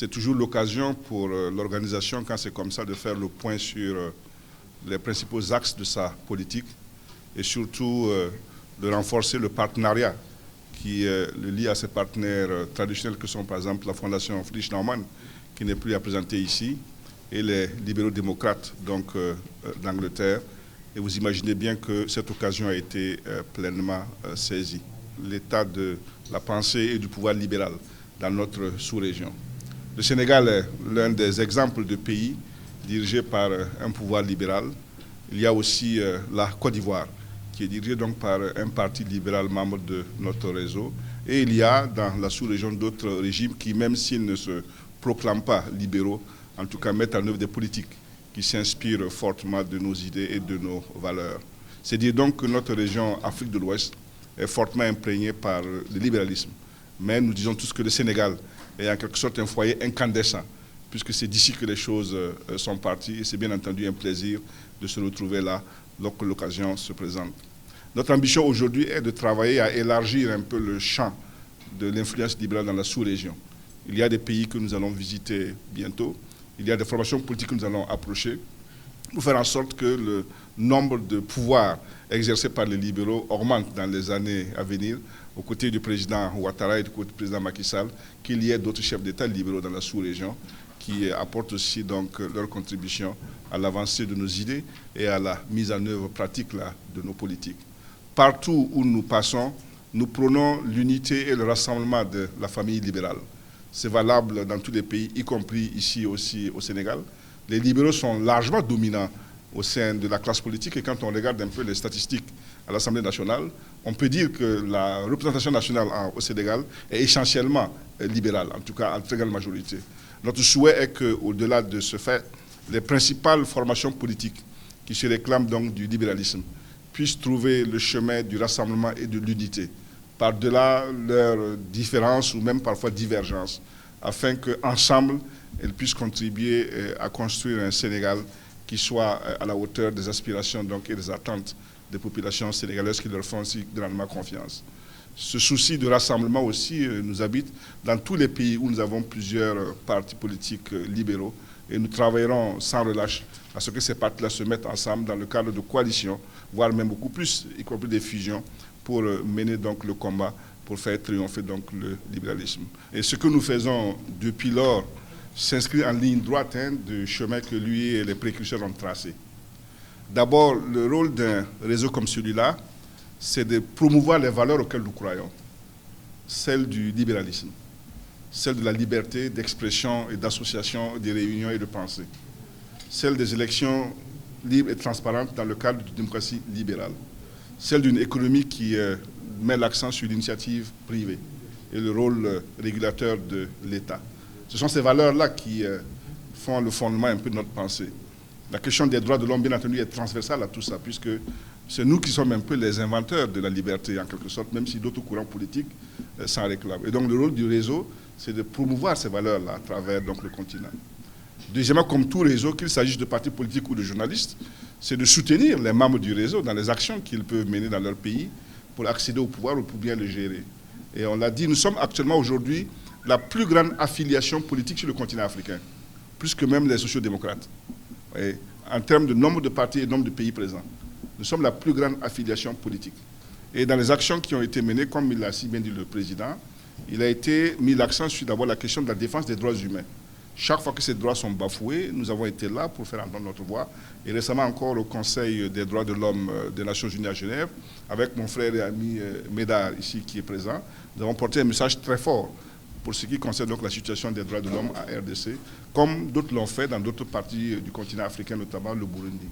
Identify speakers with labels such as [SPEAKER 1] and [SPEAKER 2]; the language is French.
[SPEAKER 1] C'est toujours l'occasion pour l'organisation, quand c'est comme ça, de faire le point sur les principaux axes de sa politique et surtout de renforcer le partenariat qui le lie à ses partenaires traditionnels que sont par exemple la Fondation Friedrich Naumann, qui n'est plus à présenter ici, et les libéraux démocrates d'Angleterre. Et vous imaginez bien que cette occasion a été pleinement saisie. L'état de la pensée et du pouvoir libéral dans notre sous-région. Le Sénégal est l'un des exemples de pays dirigés par un pouvoir libéral. Il y a aussi la Côte d'Ivoire, qui est dirigée donc par un parti libéral membre de notre réseau. Et il y a dans la sous-région d'autres régimes qui, même s'ils ne se proclament pas libéraux, en tout cas mettent en œuvre des politiques qui s'inspirent fortement de nos idées et de nos valeurs. C'est dire donc que notre région Afrique de l'Ouest est fortement imprégnée par le libéralisme. Mais nous disons tous que le Sénégal est en quelque sorte un foyer incandescent, puisque c'est d'ici que les choses sont parties, et c'est bien entendu un plaisir de se retrouver là lorsque l'occasion se présente. Notre ambition aujourd'hui est de travailler à élargir un peu le champ de l'influence libérale dans la sous-région. Il y a des pays que nous allons visiter bientôt, il y a des formations politiques que nous allons approcher, pour faire en sorte que le nombre de pouvoirs exercés par les libéraux augmente dans les années à venir, aux côtés du président Ouattara et du côté du président Macky Sall, qu'il y ait d'autres chefs d'État libéraux dans la sous-région qui apportent aussi donc leur contribution à l'avancée de nos idées et à la mise en œuvre pratique là, de nos politiques. Partout où nous passons, nous prônons l'unité et le rassemblement de la famille libérale. C'est valable dans tous les pays, y compris ici aussi au Sénégal. Les libéraux sont largement dominants au sein de la classe politique et quand on regarde un peu les statistiques à l'Assemblée nationale, on peut dire que la représentation nationale au Sénégal est essentiellement libérale, en tout cas en très grande majorité. Notre souhait est qu'au-delà de ce fait, les principales formations politiques qui se réclament donc du libéralisme puissent trouver le chemin du rassemblement et de l'unité, par-delà leurs différences ou même parfois divergences, afin qu'ensemble, elles puissent contribuer à construire un Sénégal qui soit à la hauteur des aspirations donc, et des attentes des populations sénégalaises qui leur font aussi grandement confiance. Ce souci de rassemblement aussi nous habite dans tous les pays où nous avons plusieurs partis politiques libéraux et nous travaillerons sans relâche à ce que ces partis-là se mettent ensemble dans le cadre de coalitions, voire même beaucoup plus, y compris des fusions, pour mener donc le combat, pour faire triompher donc le libéralisme. Et ce que nous faisons depuis lors s'inscrit en ligne droite du chemin que lui et les précurseurs ont tracé. D'abord, le rôle d'un réseau comme celui-là, c'est de promouvoir les valeurs auxquelles nous croyons, celles du libéralisme, celles de la liberté d'expression et d'association, de réunion et de pensée, celles des élections libres et transparentes dans le cadre d'une démocratie libérale, celle d'une économie qui met l'accent sur l'initiative privée et le rôle régulateur de l'État. Ce sont ces valeurs-là qui font le fondement un peu de notre pensée. La question des droits de l'homme, bien entendu, est transversale à tout ça, puisque c'est nous qui sommes un peu les inventeurs de la liberté, en quelque sorte, même si d'autres courants politiques s'en réclament. Et donc le rôle du réseau, c'est de promouvoir ces valeurs-là à travers donc, le continent. Deuxièmement, comme tout réseau, qu'il s'agisse de partis politiques ou de journalistes, c'est de soutenir les membres du réseau dans les actions qu'ils peuvent mener dans leur pays pour accéder au pouvoir ou pour bien le gérer. Et on l'a dit, nous sommes actuellement aujourd'hui la plus grande affiliation politique sur le continent africain, plus que même les sociodémocrates. Et en termes de nombre de partis et nombre de pays présents, nous sommes la plus grande affiliation politique. Et dans les actions qui ont été menées, comme il l'a si bien dit le président, il a été mis l'accent sur d'abord la question de la défense des droits humains. Chaque fois que ces droits sont bafoués, nous avons été là pour faire entendre notre voix. Et récemment encore au Conseil des droits de l'homme des Nations Unies à Genève, avec mon frère et ami Médard ici qui est présent, nous avons porté un message très fort pour ce qui concerne donc la situation des droits de l'homme à RDC, comme d'autres l'ont fait dans d'autres parties du continent africain, notamment le Burundi.